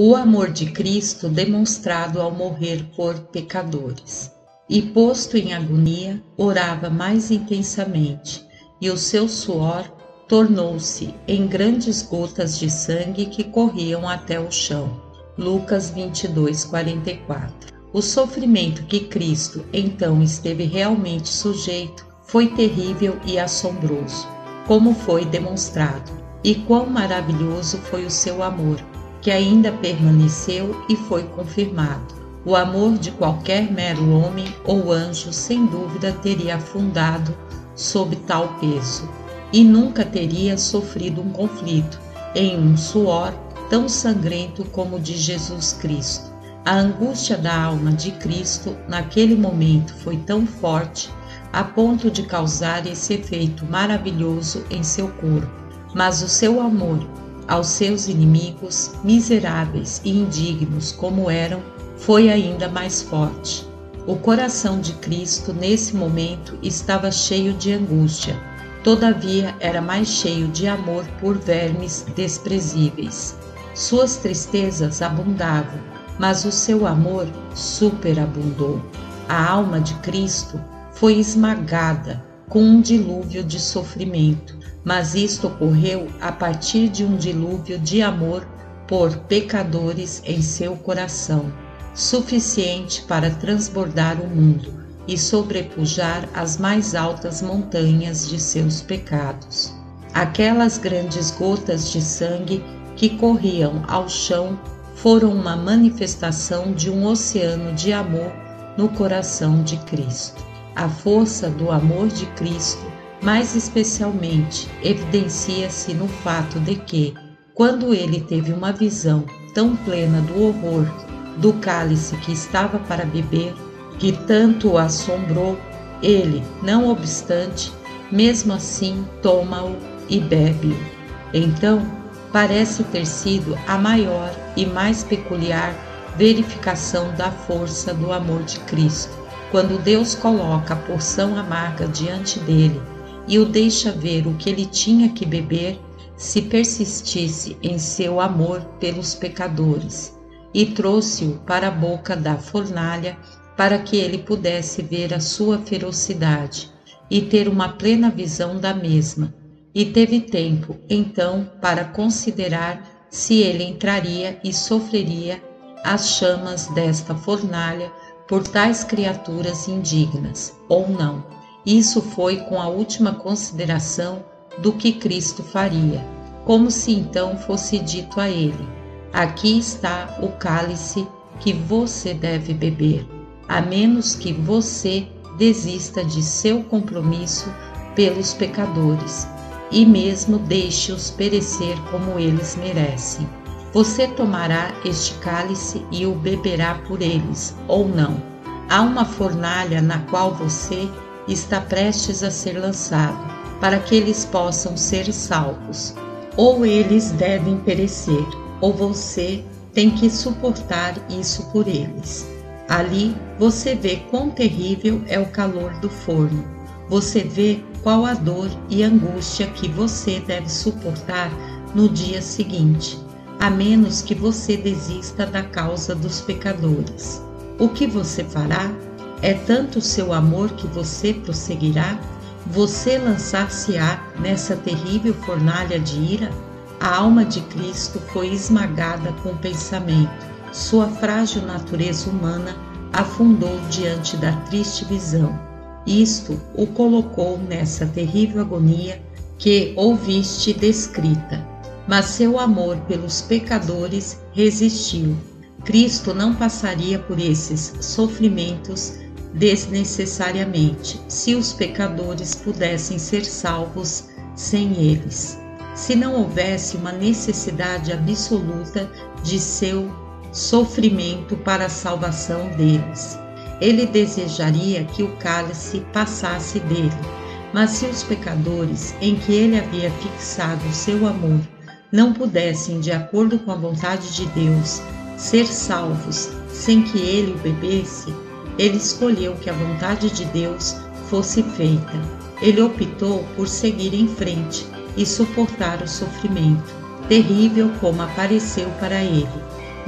O amor de Cristo demonstrado ao morrer por pecadores. E posto em agonia, orava mais intensamente, e o seu suor tornou-se em grandes gotas de sangue que corriam até o chão. Lucas 22:44. O sofrimento que Cristo então esteve realmente sujeito foi terrível e assombroso, como foi demonstrado, e quão maravilhoso foi o seu amor, que ainda permaneceu e foi confirmado. O amor de qualquer mero homem ou anjo sem dúvida teria afundado sob tal peso, e nunca teria sofrido um conflito em um suor tão sangrento como o de Jesus Cristo. A angústia da alma de Cristo naquele momento foi tão forte a ponto de causar esse efeito maravilhoso em seu corpo, mas o seu amor aos seus inimigos, miseráveis e indignos como eram, foi ainda mais forte. O coração de Cristo nesse momento estava cheio de angústia, todavia era mais cheio de amor por vermes desprezíveis. Suas tristezas abundavam, mas o seu amor superabundou. A alma de Cristo foi esmagada com um dilúvio de sofrimento, mas isto ocorreu a partir de um dilúvio de amor por pecadores em seu coração, suficiente para transbordar o mundo e sobrepujar as mais altas montanhas de seus pecados. Aquelas grandes gotas de sangue que corriam ao chão foram uma manifestação de um oceano de amor no coração de Cristo. A força do amor de Cristo, mais especialmente, evidencia-se no fato de que, quando ele teve uma visão tão plena do horror do cálice que estava para beber, que tanto o assombrou, ele, não obstante, mesmo assim toma-o e bebe-o. Então, parece ter sido a maior e mais peculiar verificação da força do amor de Cristo, quando Deus coloca a porção amarga diante dele e o deixa ver o que ele tinha que beber se persistisse em seu amor pelos pecadores, e trouxe-o para a boca da fornalha para que ele pudesse ver a sua ferocidade e ter uma plena visão da mesma, e teve tempo, então, para considerar se ele entraria e sofreria as chamas desta fornalha por tais criaturas indignas, ou não. Isso foi com a última consideração do que Cristo faria, como se então fosse dito a ele: aqui está o cálice que você deve beber, a menos que você desista de seu compromisso pelos pecadores, e mesmo deixe-os perecer como eles merecem. Você tomará este cálice e o beberá por eles, ou não. Há uma fornalha na qual você está prestes a ser lançado, para que eles possam ser salvos. Ou eles devem perecer, ou você tem que suportar isso por eles. Ali você vê quão terrível é o calor do forno. Você vê qual a dor e angústia que você deve suportar no dia seguinte, a menos que você desista da causa dos pecadores. O que você fará? É tanto o seu amor que você prosseguirá? Você lançar-se-á nessa terrível fornalha de ira? A alma de Cristo foi esmagada com o pensamento. Sua frágil natureza humana afundou diante da triste visão. Isto o colocou nessa terrível agonia que ouviste descrita. Mas seu amor pelos pecadores resistiu. Cristo não passaria por esses sofrimentos desnecessariamente, se os pecadores pudessem ser salvos sem eles. Se não houvesse uma necessidade absoluta de seu sofrimento para a salvação deles, ele desejaria que o cálice passasse dele. Mas se os pecadores em que ele havia fixado seu amor não pudessem, de acordo com a vontade de Deus, ser salvos sem que ele o bebesse, ele escolheu que a vontade de Deus fosse feita. Ele optou por seguir em frente e suportar o sofrimento, terrível como apareceu para ele,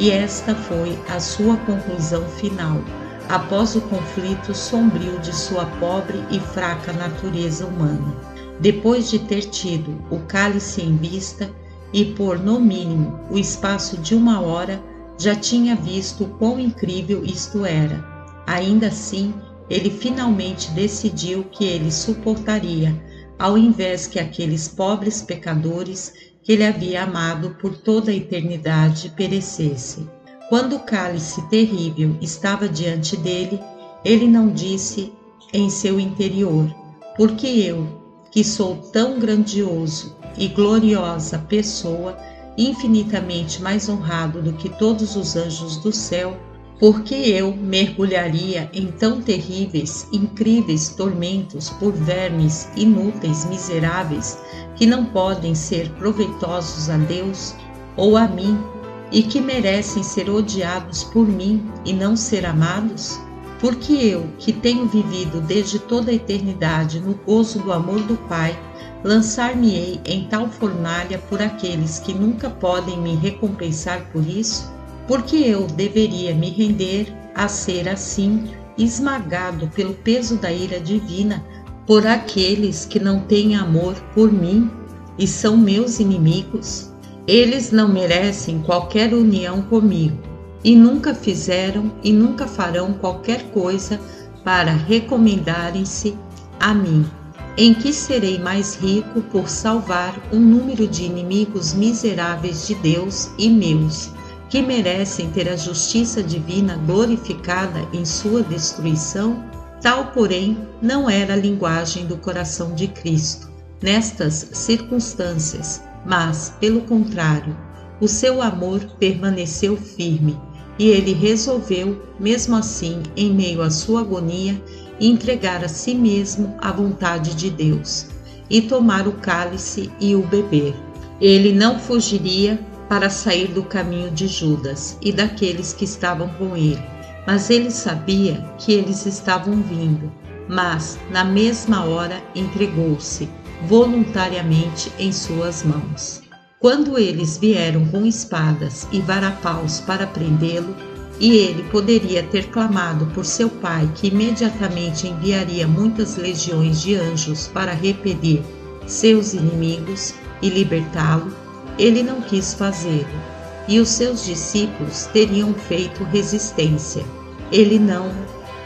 e esta foi a sua conclusão final, após o conflito sombrio de sua pobre e fraca natureza humana. Depois de ter tido o cálice em vista e por, no mínimo, o espaço de 1 hora, já tinha visto quão incrível isto era. Ainda assim, ele finalmente decidiu que ele suportaria, ao invés que aqueles pobres pecadores que ele havia amado por toda a eternidade perecessem. Quando o cálice terrível estava diante dele, ele não disse em seu interior: porque eu, que sou tão grandioso e gloriosa pessoa, infinitamente mais honrado do que todos os anjos do céu, porque eu mergulharia em tão terríveis, incríveis tormentos por vermes inúteis, miseráveis, que não podem ser proveitosos a Deus ou a mim, e que merecem ser odiados por mim e não ser amados? Porque eu, que tenho vivido desde toda a eternidade no gozo do amor do Pai, lançar-me-ei em tal fornalha por aqueles que nunca podem me recompensar por isso? Porque eu deveria me render a ser assim, esmagado pelo peso da ira divina por aqueles que não têm amor por mim e são meus inimigos? Eles não merecem qualquer união comigo, e nunca fizeram e nunca farão qualquer coisa para recomendarem-se a mim. Em que serei mais rico por salvar um número de inimigos miseráveis de Deus e meus, que merecem ter a justiça divina glorificada em sua destruição? Tal, porém, não era a linguagem do coração de Cristo nestas circunstâncias, mas, pelo contrário, o seu amor permaneceu firme, e ele resolveu, mesmo assim, em meio à sua agonia, entregar a si mesmo à vontade de Deus, e tomar o cálice e o beber. Ele não fugiria para sair do caminho de Judas e daqueles que estavam com ele, mas ele sabia que eles estavam vindo, mas, na mesma hora, entregou-se voluntariamente em suas mãos. Quando eles vieram com espadas e varapaus para prendê-lo, e ele poderia ter clamado por seu pai que imediatamente enviaria muitas legiões de anjos para repelir seus inimigos e libertá-lo, ele não quis fazê-lo, e os seus discípulos teriam feito resistência. Ele não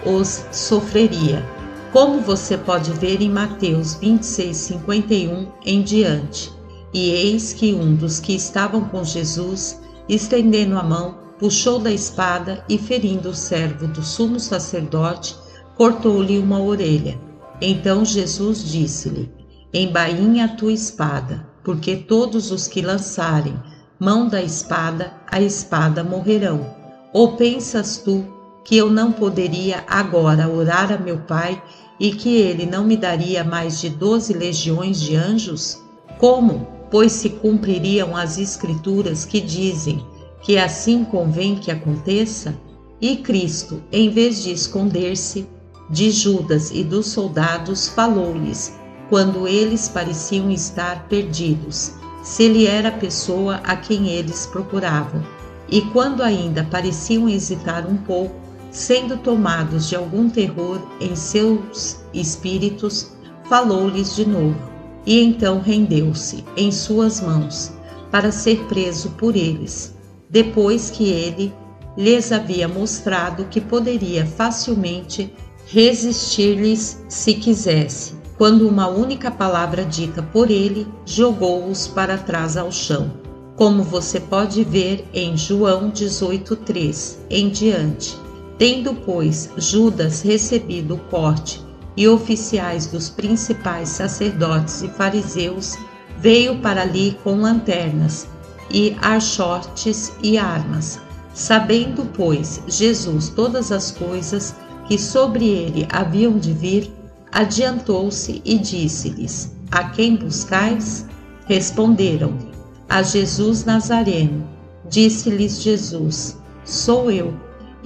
os sofreria, como você pode ver em Mateus 26:51 em diante. E eis que um dos que estavam com Jesus, estendendo a mão, puxou da espada e, ferindo o servo do sumo sacerdote, cortou-lhe uma orelha. Então Jesus disse-lhe: embainha a tua espada, porque todos os que lançarem mão da espada, a espada morrerão. Ou pensas tu que eu não poderia agora orar a meu Pai e que ele não me daria mais de 12 legiões de anjos? Como, pois, se cumpririam as Escrituras que dizem que assim convém que aconteça? E Cristo, em vez de esconder-se de Judas e dos soldados, falou-lhes, quando eles pareciam estar perdidos, se ele era a pessoa a quem eles procuravam. E quando ainda pareciam hesitar um pouco, sendo tomados de algum terror em seus espíritos, falou-lhes de novo, e então rendeu-se em suas mãos, para ser preso por eles, depois que ele lhes havia mostrado que poderia facilmente resistir-lhes se quisesse. Quando uma única palavra dita por ele, jogou-os para trás ao chão, como você pode ver em João 18:3 em diante. Tendo, pois, Judas recebido o corte e oficiais dos principais sacerdotes e fariseus, veio para ali com lanternas e archotes e armas. Sabendo, pois, Jesus todas as coisas que sobre ele haviam de vir, adiantou-se e disse-lhes: a quem buscais? Responderam-lhe: a Jesus Nazareno. Disse-lhes Jesus: sou eu.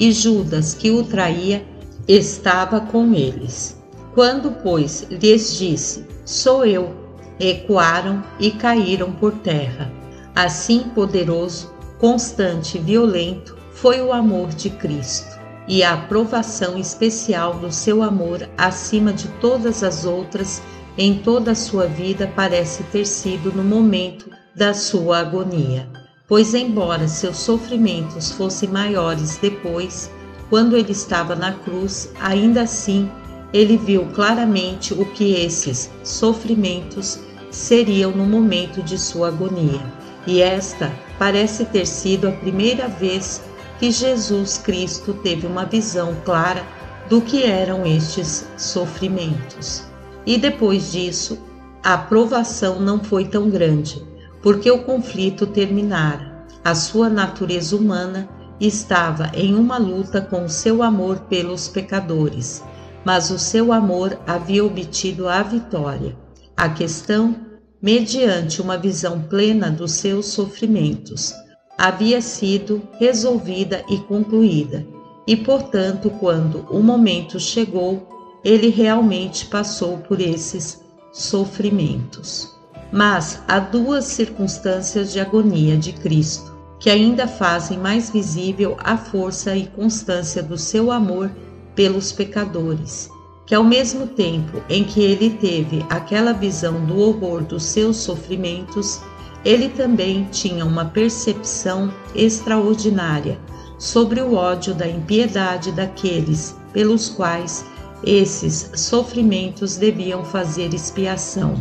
E Judas, que o traía, estava com eles. Quando, pois, lhes disse: sou eu, recuaram e caíram por terra. Assim poderoso constante e violento foi o amor de Cristo, e a aprovação especial do seu amor acima de todas as outras em toda a sua vida parece ter sido no momento da sua agonia. Pois embora seus sofrimentos fossem maiores depois, quando ele estava na cruz, ainda assim ele viu claramente o que esses sofrimentos seriam no momento de sua agonia. E esta parece ter sido a primeira vez que Jesus Cristo teve uma visão clara do que eram estes sofrimentos. E depois disso, a provação não foi tão grande, porque o conflito terminara. A sua natureza humana estava em uma luta com o seu amor pelos pecadores, mas o seu amor havia obtido a vitória. A questão, mediante uma visão plena dos seus sofrimentos, havia sido resolvida e concluída, e portanto, quando o momento chegou, ele realmente passou por esses sofrimentos. Mas há duas circunstâncias de agonia de Cristo, que ainda fazem mais visível a força e constância do seu amor pelos pecadores, que ao mesmo tempo em que ele teve aquela visão do horror dos seus sofrimentos, ele também tinha uma percepção extraordinária sobre o ódio da impiedade daqueles pelos quais esses sofrimentos deviam fazer expiação.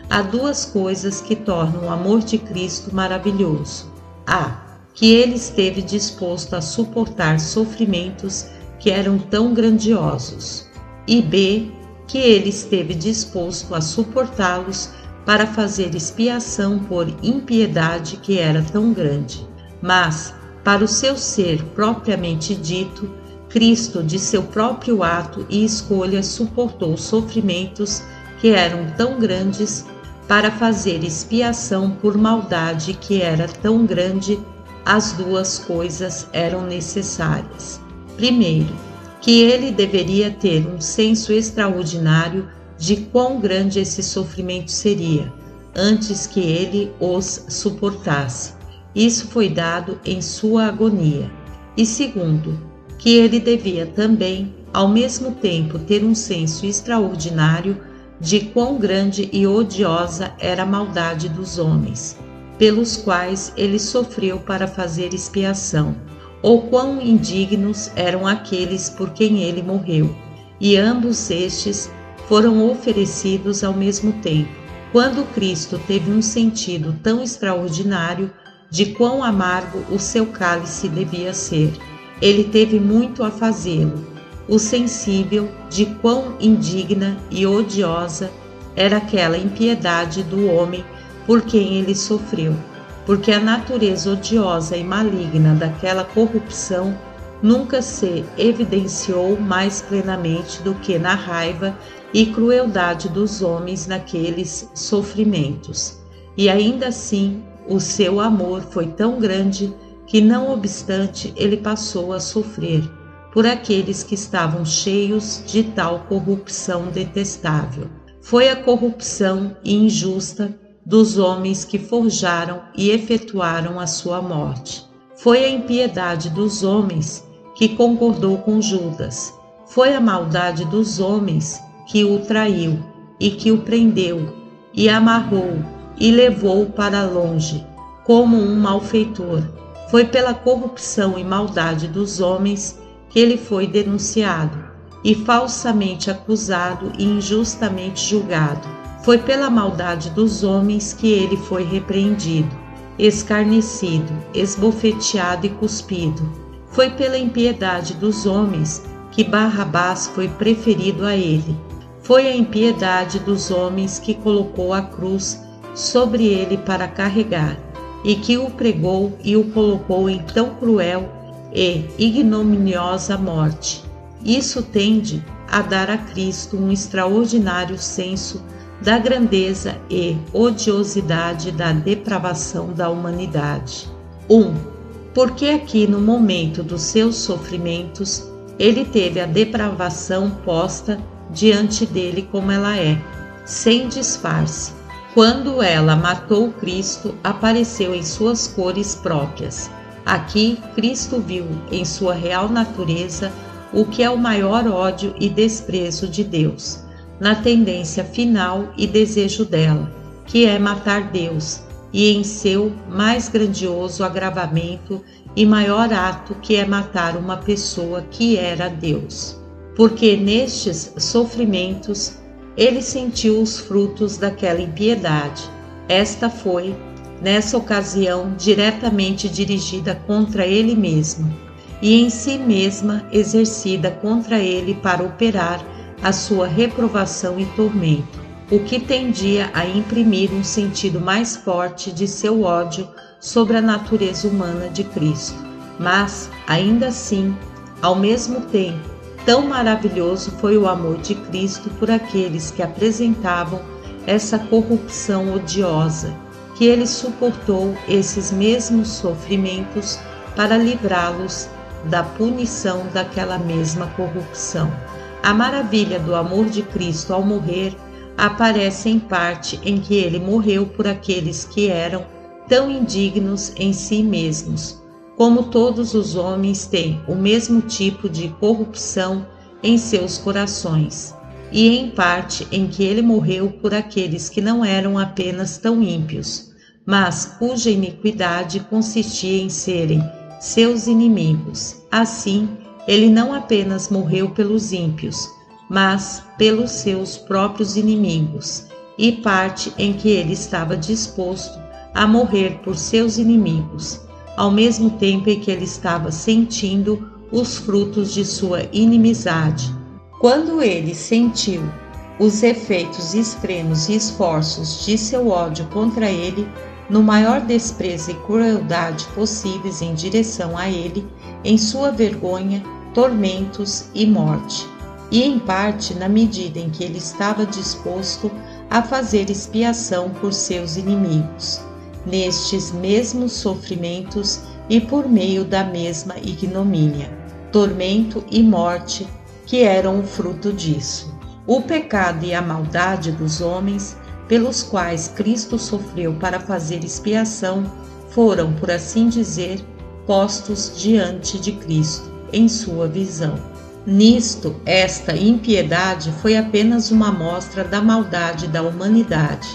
Há duas coisas que tornam o amor de Cristo maravilhoso. A. Que ele esteve disposto a suportar sofrimentos que eram tão grandiosos. E B. Que ele esteve disposto a suportá-los para fazer expiação por impiedade que era tão grande. Mas, para o seu ser propriamente dito, Cristo, de seu próprio ato e escolha, suportou sofrimentos que eram tão grandes para fazer expiação por maldade que era tão grande. As duas coisas eram necessárias. Primeiro, que ele deveria ter um senso extraordinário de quão grande esse sofrimento seria, antes que ele os suportasse. Isso foi dado em sua agonia. E segundo, que ele devia também, ao mesmo tempo, ter um senso extraordinário de quão grande e odiosa era a maldade dos homens, pelos quais ele sofreu para fazer expiação, ou quão indignos eram aqueles por quem ele morreu, e ambos estes foram oferecidos ao mesmo tempo. Quando Cristo teve um sentido tão extraordinário de quão amargo o seu cálice devia ser, ele teve muito a fazê-lo, o sensível de quão indigna e odiosa era aquela impiedade do homem por quem ele sofreu, porque a natureza odiosa e maligna daquela corrupção nunca se evidenciou mais plenamente do que na raiva e crueldade dos homens naqueles sofrimentos. E ainda assim, o seu amor foi tão grande que, não obstante, ele passou a sofrer por aqueles que estavam cheios de tal corrupção detestável. Foi a corrupção injusta dos homens que forjaram e efetuaram a sua morte. Foi a impiedade dos homens que concordou com Judas. Foi a maldade dos homens que o traiu e que o prendeu e amarrou e levou para longe como um malfeitor. Foi pela corrupção e maldade dos homens que ele foi denunciado e falsamente acusado e injustamente julgado. Foi pela maldade dos homens que ele foi repreendido, escarnecido, esbofeteado e cuspido. Foi pela impiedade dos homens que Barrabás foi preferido a ele. Foi a impiedade dos homens que colocou a cruz sobre ele para carregar, e que o pregou e o colocou em tão cruel e ignominiosa morte. Isso tende a dar a Cristo um extraordinário senso da grandeza e odiosidade da depravação da humanidade. 1. Porque aqui no momento dos seus sofrimentos, ele teve a depravação posta diante dele como ela é, sem disfarce. Quando ela matou Cristo, apareceu em suas cores próprias, Aqui, Cristo viu em sua real natureza o que é o maior ódio e desprezo de Deus, na tendência final e desejo dela, que é matar Deus, e em seu mais grandioso agravamento e maior ato, que é matar uma pessoa que era Deus. Porque nestes sofrimentos ele sentiu os frutos daquela impiedade. Esta foi, nessa ocasião, diretamente dirigida contra ele mesmo, e em si mesma exercida contra ele para operar a sua reprovação e tormento, o que tendia a imprimir um sentido mais forte de seu ódio sobre a natureza humana de Cristo. Mas, ainda assim, ao mesmo tempo, tão maravilhoso foi o amor de Cristo por aqueles que apresentavam essa corrupção odiosa, que ele suportou esses mesmos sofrimentos para livrá-los da punição daquela mesma corrupção. A maravilha do amor de Cristo ao morrer aparece em parte em que ele morreu por aqueles que eram tão indignos em si mesmos, como todos os homens têm o mesmo tipo de corrupção em seus corações, e em parte em que ele morreu por aqueles que não eram apenas tão ímpios, mas cuja iniquidade consistia em serem seus inimigos. Assim, ele não apenas morreu pelos ímpios, mas pelos seus próprios inimigos, e parte em que ele estava disposto a morrer por seus inimigos, ao mesmo tempo em que ele estava sentindo os frutos de sua inimizade. Quando ele sentiu os efeitos extremos e esforços de seu ódio contra ele, no maior desprezo e crueldade possíveis em direção a ele, em sua vergonha, tormentos e morte, e em parte na medida em que ele estava disposto a fazer expiação por seus inimigos, nestes mesmos sofrimentos e por meio da mesma ignomínia, tormento e morte que eram o fruto disso. O pecado e a maldade dos homens, pelos quais Cristo sofreu para fazer expiação, foram, por assim dizer, postos diante de Cristo, em sua visão. Nisto, esta impiedade foi apenas uma amostra da maldade da humanidade,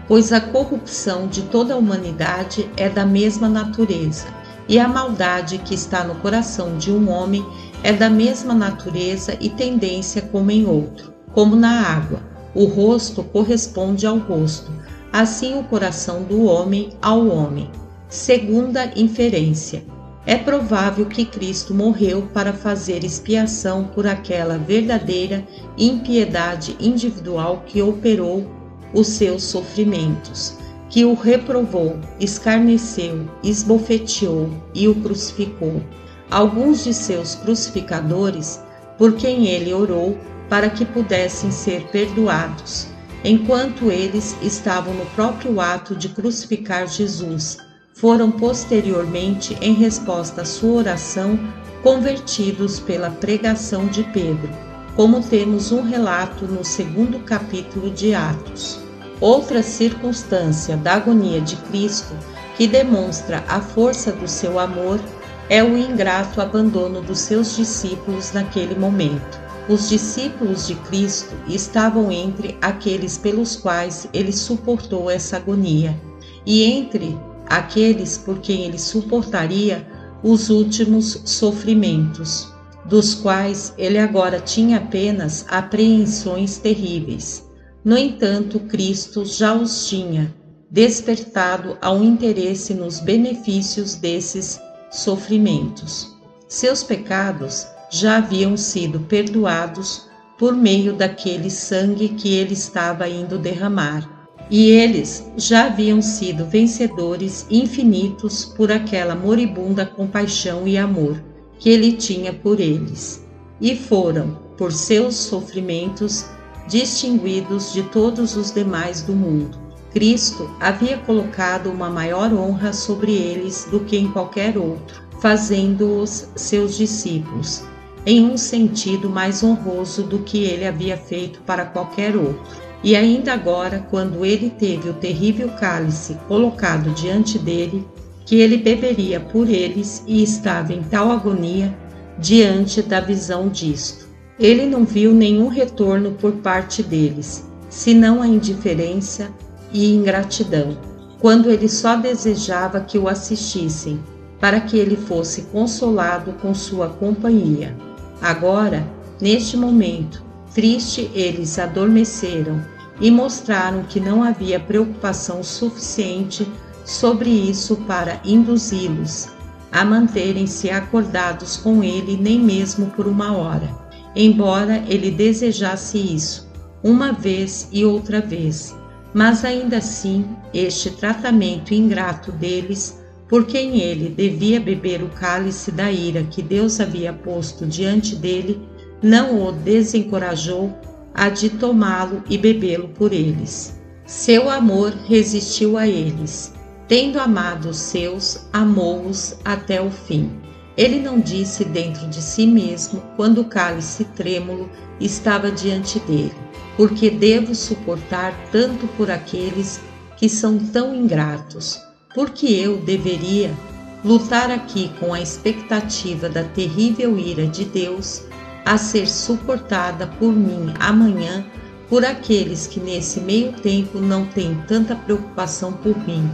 pois a corrupção de toda a humanidade é da mesma natureza, e a maldade que está no coração de um homem é da mesma natureza e tendência como em outro, como na água. O rosto corresponde ao rosto, assim o coração do homem ao homem. Segunda inferência. É provável que Cristo morreu para fazer expiação por aquela verdadeira impiedade individual que operou os seus sofrimentos, que o reprovou, escarneceu, esbofeteou e o crucificou. Alguns de seus crucificadores, por quem ele orou, para que pudessem ser perdoados, enquanto eles estavam no próprio ato de crucificar Jesus, foram posteriormente, em resposta à sua oração, convertidos pela pregação de Pedro, como temos um relato no 2º capítulo de Atos. Outra circunstância da agonia de Cristo que demonstra a força do seu amor é o ingrato abandono dos seus discípulos naquele momento. Os discípulos de Cristo estavam entre aqueles pelos quais ele suportou essa agonia, e entre aqueles por quem ele suportaria os últimos sofrimentos, dos quais ele agora tinha apenas apreensões terríveis. No entanto, Cristo já os tinha despertado ao interesse nos benefícios desses sofrimentos. Seus pecados já haviam sido perdoados por meio daquele sangue que ele estava indo derramar, e eles já haviam sido vencedores infinitos por aquela moribunda compaixão e amor que ele tinha por eles, e foram, por seus sofrimentos, distinguidos de todos os demais do mundo. Cristo havia colocado uma maior honra sobre eles do que em qualquer outro, fazendo-os seus discípulos, em um sentido mais honroso do que ele havia feito para qualquer outro. E ainda agora, quando ele teve o terrível cálice colocado diante dele, que ele beberia por eles e estava em tal agonia diante da visão disto. Ele não viu nenhum retorno por parte deles, senão a indiferença e ingratidão, quando ele só desejava que o assistissem, para que ele fosse consolado com sua companhia. Agora, neste momento, triste, eles adormeceram e mostraram que não havia preocupação suficiente sobre isso para induzi-los a manterem-se acordados com ele nem mesmo por uma hora, embora ele desejasse isso, uma vez e outra vez. Mas ainda assim, este tratamento ingrato deles, por quem ele devia beber o cálice da ira que Deus havia posto diante dele, não o desencorajou a de tomá-lo e bebê-lo por eles. Seu amor resistiu a eles. Tendo amado os seus, amou-os até o fim. Ele não disse dentro de si mesmo, quando o cálice trêmulo estava diante dele: porque devo suportar tanto por aqueles que são tão ingratos? Porque eu deveria lutar aqui com a expectativa da terrível ira de Deus a ser suportada por mim amanhã por aqueles que nesse meio tempo não têm tanta preocupação por mim,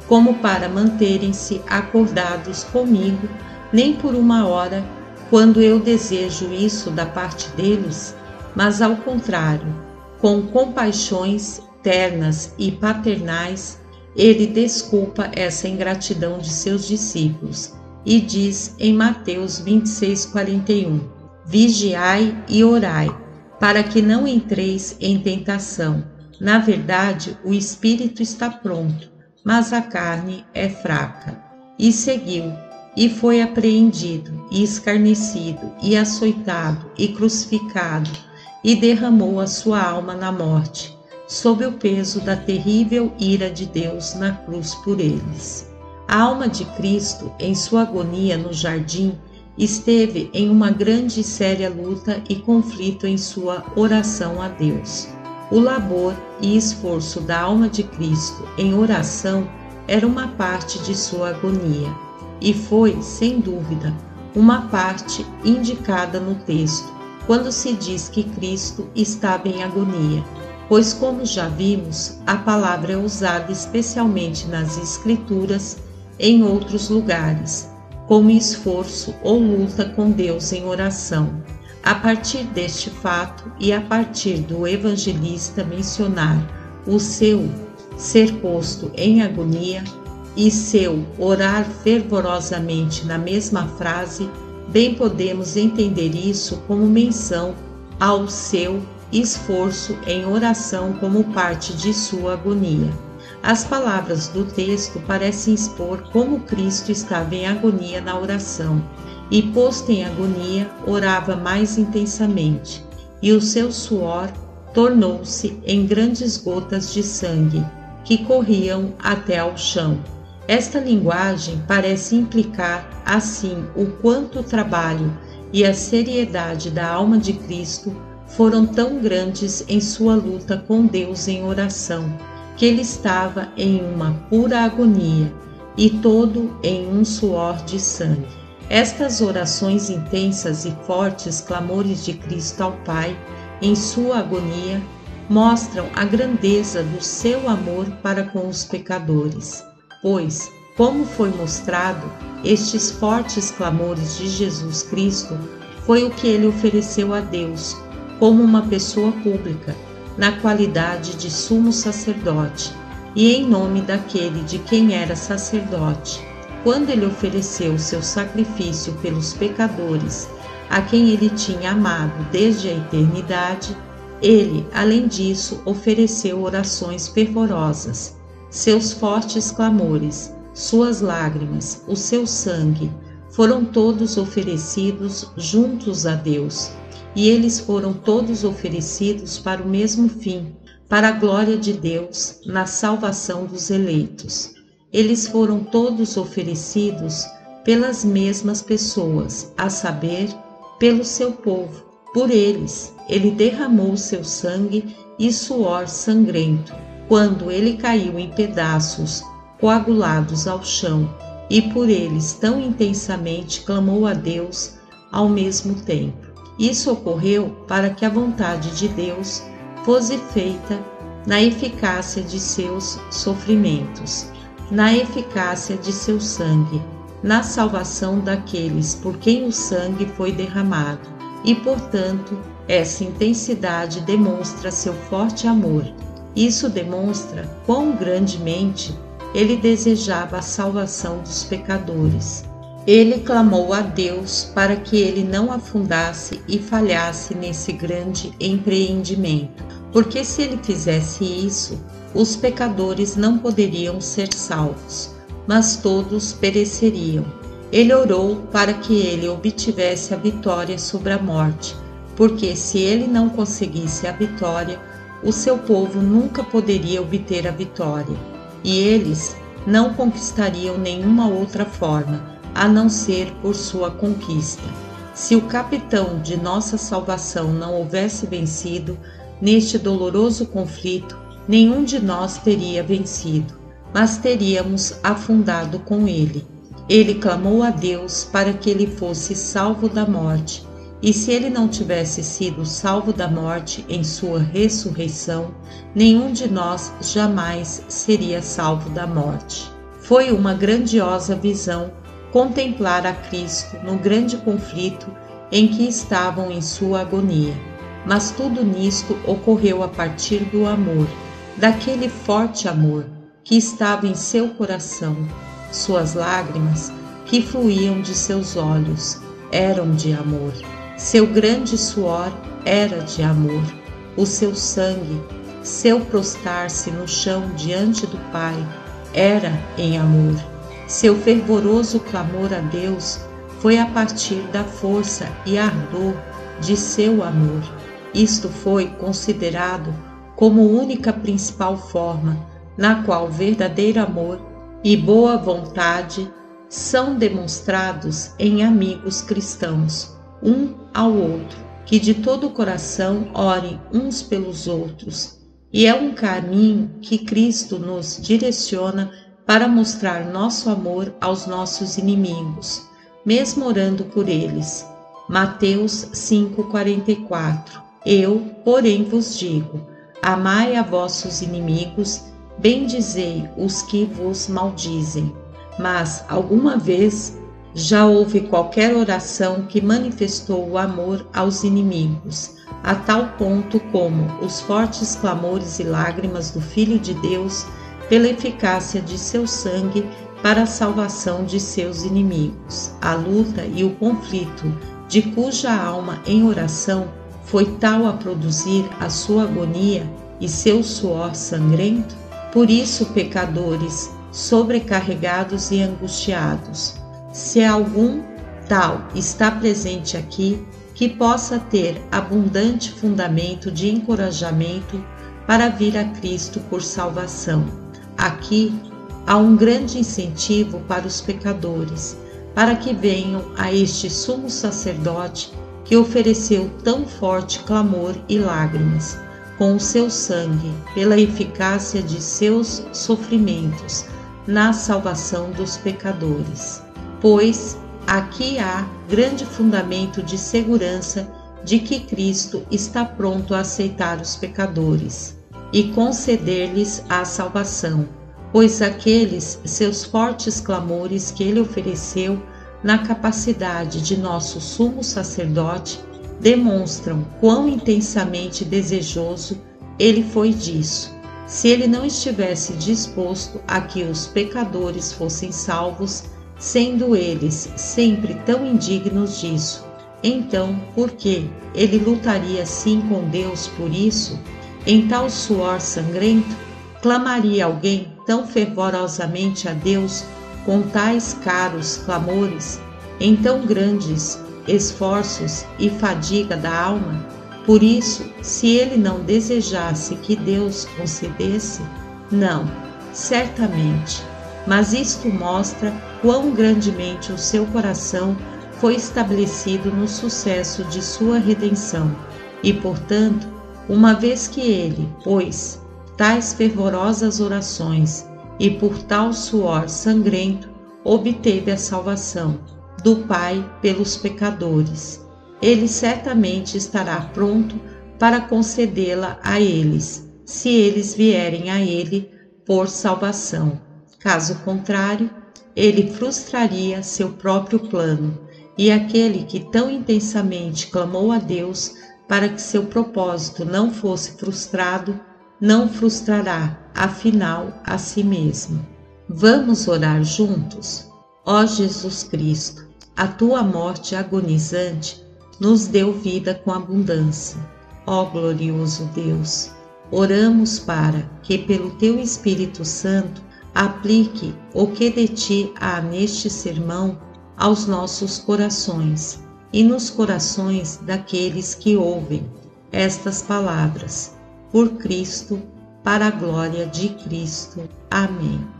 como para manterem-se acordados comigo nem por uma hora, quando eu desejo isso da parte deles, mas ao contrário, com compaixões ternas e paternais, ele desculpa essa ingratidão de seus discípulos e diz em Mateus 26:41: Vigiai e orai, para que não entreis em tentação. Na verdade, o espírito está pronto, mas a carne é fraca. E seguiu, e foi apreendido, e escarnecido, e açoitado, e crucificado, e derramou a sua alma na morte, sob o peso da terrível ira de Deus na cruz por eles. A alma de Cristo, em sua agonia no jardim, esteve em uma grande e séria luta e conflito em sua oração a Deus. O labor e esforço da alma de Cristo em oração era uma parte de sua agonia, e foi, sem dúvida, uma parte indicada no texto, quando se diz que Cristo estava em agonia, pois, como já vimos, a palavra é usada especialmente nas Escrituras em outros lugares, como esforço ou luta com Deus em oração. A partir deste fato e a partir do evangelista mencionar o seu ser posto em agonia e seu orar fervorosamente na mesma frase, bem podemos entender isso como menção ao seu esforço em oração como parte de sua agonia. As palavras do texto parecem expor como Cristo estava em agonia na oração, e posto em agonia, orava mais intensamente, e o seu suor tornou-se em grandes gotas de sangue, que corriam até ao chão. Esta linguagem parece implicar, assim, o quanto o trabalho e a seriedade da alma de Cristo foram tão grandes em sua luta com Deus em oração, que ele estava em uma pura agonia, e todo em um suor de sangue. Estas orações intensas e fortes clamores de Cristo ao Pai, em sua agonia, mostram a grandeza do seu amor para com os pecadores, pois, como foi mostrado, estes fortes clamores de Jesus Cristo foi o que ele ofereceu a Deus como uma pessoa pública, na qualidade de sumo sacerdote, e em nome daquele de quem era sacerdote, quando ele ofereceu seu sacrifício pelos pecadores, a quem ele tinha amado desde a eternidade, ele, além disso, ofereceu orações fervorosas. Seus fortes clamores, suas lágrimas, o seu sangue, foram todos oferecidos juntos a Deus, e eles foram todos oferecidos para o mesmo fim, para a glória de Deus, na salvação dos eleitos. Eles foram todos oferecidos pelas mesmas pessoas, a saber, pelo seu povo. Por eles, ele derramou seu sangue e suor sangrento, quando ele caiu em pedaços, coagulados ao chão, e por eles tão intensamente clamou a Deus ao mesmo tempo. Isso ocorreu para que a vontade de Deus fosse feita na eficácia de seus sofrimentos, na eficácia de seu sangue, na salvação daqueles por quem o sangue foi derramado, e, portanto, essa intensidade demonstra seu forte amor. Isso demonstra quão grandemente ele desejava a salvação dos pecadores. Ele clamou a Deus para que ele não afundasse e falhasse nesse grande empreendimento, porque se ele fizesse isso, os pecadores não poderiam ser salvos, mas todos pereceriam. Ele orou para que ele obtivesse a vitória sobre a morte, porque se ele não conseguisse a vitória, o seu povo nunca poderia obter a vitória, e eles não conquistariam nenhuma outra forma, a não ser por sua conquista. Se o capitão de nossa salvação não houvesse vencido neste doloroso conflito, nenhum de nós teria vencido, mas teríamos afundado com ele. Ele clamou a Deus para que ele fosse salvo da morte, e se ele não tivesse sido salvo da morte em sua ressurreição, nenhum de nós jamais seria salvo da morte. Foi uma grandiosa visão contemplar a Cristo no grande conflito em que estavam em sua agonia. Mas tudo nisto ocorreu a partir do amor, daquele forte amor que estava em seu coração. Suas lágrimas, que fluíam de seus olhos, eram de amor. Seu grande suor era de amor. O seu sangue, seu prostrar-se no chão diante do Pai, era em amor. Seu fervoroso clamor a Deus foi a partir da força e ardor de seu amor. Isto foi considerado como única principal forma na qual verdadeiro amor e boa vontade são demonstrados em amigos cristãos, um ao outro, que de todo o coração orem uns pelos outros. E é um caminho que Cristo nos direciona para mostrar nosso amor aos nossos inimigos, mesmo orando por eles. Mateus 5,44. Eu, porém, vos digo: amai a vossos inimigos, bendizei os que vos maldizem. Mas, alguma vez, já houve qualquer oração que manifestou o amor aos inimigos, a tal ponto como os fortes clamores e lágrimas do Filho de Deus pela eficácia de seu sangue para a salvação de seus inimigos. A luta e o conflito de cuja alma em oração foi tal a produzir a sua agonia e seu suor sangrento? Por isso, pecadores, sobrecarregados e angustiados, se algum tal está presente aqui, que possa ter abundante fundamento de encorajamento para vir a Cristo por salvação. Aqui há um grande incentivo para os pecadores, para que venham a este sumo sacerdote que ofereceu tão forte clamor e lágrimas, com o seu sangue, pela eficácia de seus sofrimentos, na salvação dos pecadores. Pois aqui há grande fundamento de segurança de que Cristo está pronto a aceitar os pecadores e conceder-lhes a salvação, pois aqueles seus fortes clamores que ele ofereceu na capacidade de nosso sumo sacerdote demonstram quão intensamente desejoso ele foi disso. Se ele não estivesse disposto a que os pecadores fossem salvos, sendo eles sempre tão indignos disso, então por que ele lutaria assim com Deus por isso? Em tal suor sangrento, clamaria alguém tão fervorosamente a Deus com tais caros clamores, em tão grandes esforços e fadiga da alma? Por isso, se ele não desejasse que Deus concedesse, não, certamente. Mas isto mostra quão grandemente o seu coração foi estabelecido no sucesso de sua redenção, e, portanto, uma vez que ele, pois, tais fervorosas orações e por tal suor sangrento, obteve a salvação do Pai pelos pecadores. Ele certamente estará pronto para concedê-la a eles, se eles vierem a ele por salvação. Caso contrário, ele frustraria seu próprio plano, e aquele que tão intensamente clamou a Deus para que seu propósito não fosse frustrado, não frustrará, afinal, a si mesmo. Vamos orar juntos? Ó Jesus Cristo, a tua morte agonizante nos deu vida com abundância. Ó glorioso Deus, oramos para que, pelo teu Espírito Santo, aplique o que de ti há neste sermão aos nossos corações e nos corações daqueles que ouvem estas palavras. Por Cristo, para a glória de Cristo. Amém.